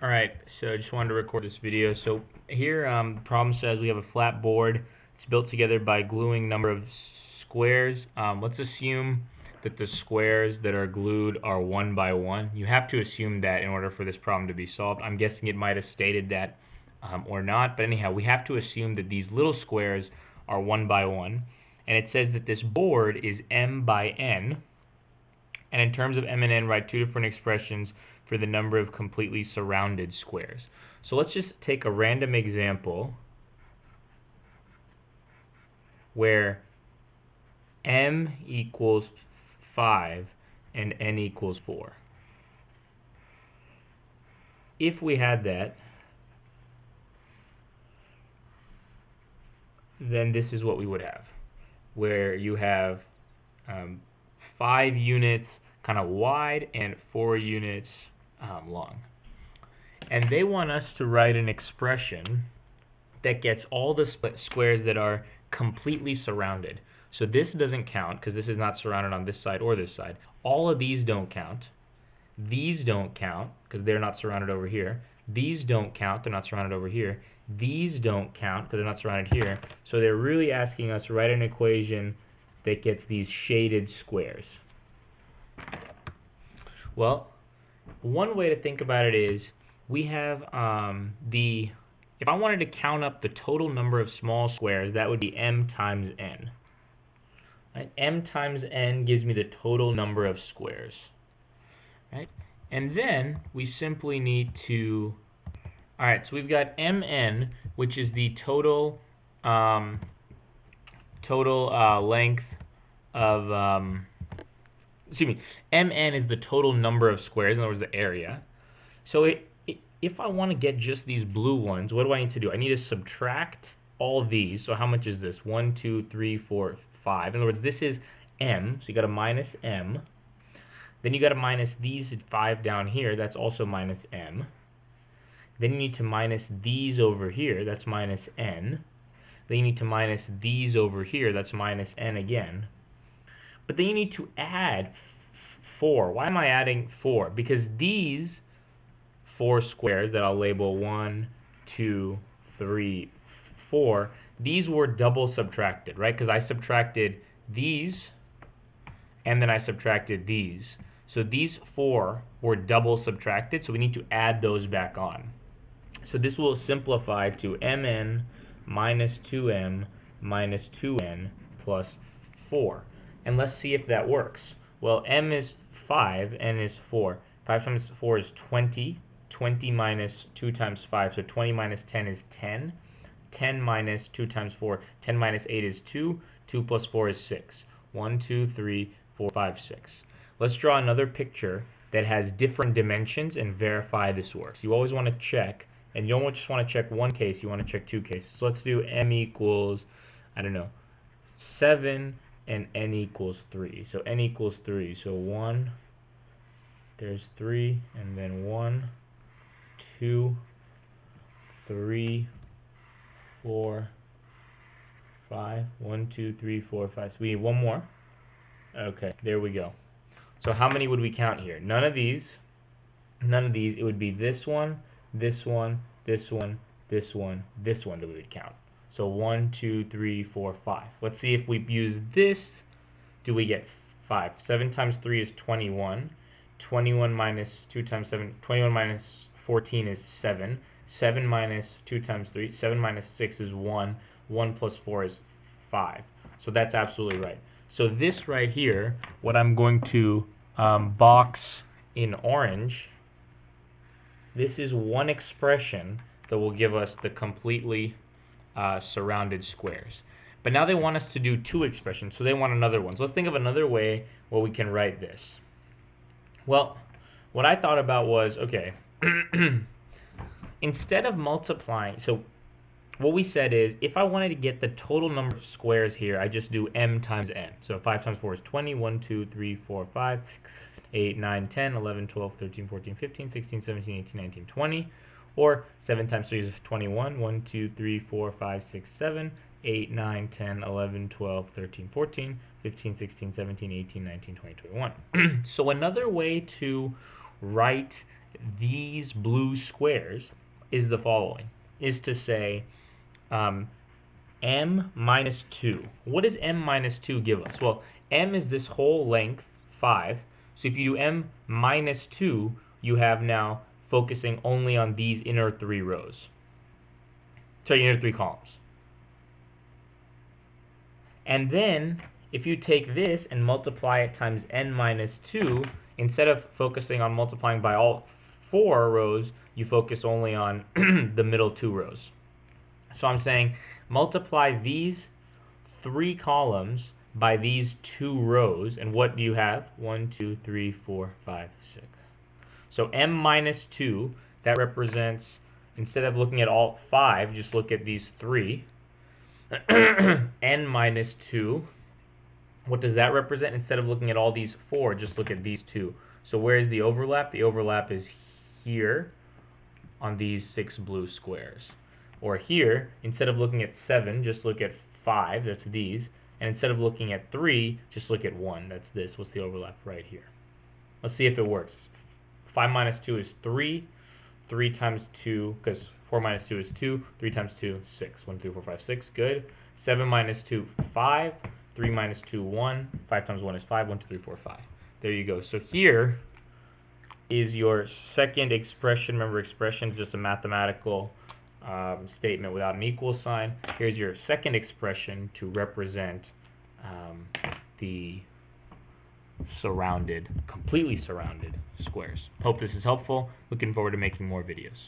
Alright, so I just wanted to record this video. So here, the problem says we have a flat board. It's built together by gluing number of squares. Let's assume that the squares that are glued are one by one. You have to assume that in order for this problem to be solved. I'm guessing it might have stated that or not, but anyhow, we have to assume that these little squares are one by one. And it says that this board is m by n. And in terms of m and n, write two different expressions for the number of completely surrounded squares. So let's just take a random example where m equals 5 and n equals 4. If we had that, then this is what we would have, where you have 5 units kind of wide and 4 units long. And they want us to write an expression that gets all the squares that are completely surrounded. So this doesn't count because this is not surrounded on this side or this side. All of these don't count. These don't count because they're not surrounded over here. These don't count, they're not surrounded over here. These don't count because they're not surrounded here. So they're really asking us to write an equation that gets these shaded squares. Well, one way to think about it is we have if I wanted to count up the total number of small squares, that would be m times n. Right? M times n gives me the total number of squares. Right? And then we simply need to, alright, so we've got mn, which is the total length of, mn is the total number of squares, in other words, the area. So if I want to get just these blue ones, what do I need to do? I need to subtract all of these. So how much is this? 1, 2, 3, 4, 5. In other words, this is m, so you got to minus m. Then you got to minus these 5 down here, that's also minus m. Then you need to minus these over here, that's minus n. Then you need to minus these over here, that's minus n again. But then you need to add 4. Why am I adding 4? Because these 4 squares that I'll label 1, 2, 3, 4, these were double subtracted, right? Because I subtracted these and then I subtracted these. So these 4 were double subtracted, so we need to add those back on. So this will simplify to mn minus 2m minus 2n plus 4. And let's see if that works. Well, m is 5, n is 4. 5 times 4 is 20. 20 minus 2 times 5, so 20 minus 10 is 10. 10 minus 2 times 4, 10 minus 8 is 2. 2 plus 4 is 6. 1, 2, 3, 4, 5, 6. Let's draw another picture that has different dimensions and verify this works. You always want to check, and you don't just want to check one case, you want to check 2 cases. So let's do m equals, I don't know, 7 and n equals 3. So n equals 3. So 1, there's 3, and then 1, 2, 3, 4, 5. 1, 2, 3, 4, 5. So we need one more. Okay, there we go. So how many would we count here? None of these. None of these. It would be this one, this one, this one, this one, this one that we would count. So 1, 2, 3, 4, 5. Let's see if we use this. Do we get 5? 7 times 3 is 21. 21 minus 2 times 7. 21 minus 14 is 7. 7 minus 2 times 3. 7 minus 6 is 1. 1 plus 4 is 5. So that's absolutely right. So this right here, what I'm going to box in orange, this is one expression that will give us the completely surrounded squares. But now they want us to do 2 expressions, so they want another one. So let's think of another way where we can write this. Well, what I thought about was, okay, instead of multiplying, so what we said is, if I wanted to get the total number of squares here, I just do m times n. So 5 times 4 is 20, 1, 2, 3, 4, 5, 8, 9, 10, 11, 12, 13, 14, 15, 16, 17, 18, 19, 20. Or 7 times 3 is 21, 1, 2, 3, 4, 5, 6, 7, 8, 9, 10, 11, 12, 13, 14, 15, 16, 17, 18, 19, 20, 21. So another way to write these blue squares is the following, is to say m minus 2. What does m minus 2 give us? Well, m is this whole length, 5. So if you do m minus 2, you have now focusing only on these inner 3 rows. Sorry, inner 3 columns. And then, if you take this and multiply it times n minus 2, instead of focusing on multiplying by all 4 rows, you focus only on the middle 2 rows. So I'm saying multiply these 3 columns by these 2 rows, and what do you have? 1, 2, 3, 4, 5, 6. So m minus 2, that represents, instead of looking at all 5, just look at these 3. n minus 2, what does that represent? Instead of looking at all these 4, just look at these 2. So where is the overlap? The overlap is here on these 6 blue squares. Or here, instead of looking at 7, just look at 5, that's these. And instead of looking at 3, just look at 1, that's this. What's the overlap right here? Let's see if it works. 5 minus 2 is 3. 3 times 2, because 4 minus 2 is 2. 3 times 2, 6. 1, 2, 4, 5, 6. Good. 7 minus 2, 5. 3 minus 2, 1. 5 times 1 is 5. 1, 2, 3, 4, 5. There you go. So here is your second expression. Remember, expression is just a mathematical statement without an equal sign. Here's your second expression to represent the completely surrounded squares. Hope this is helpful. Looking forward to making more videos.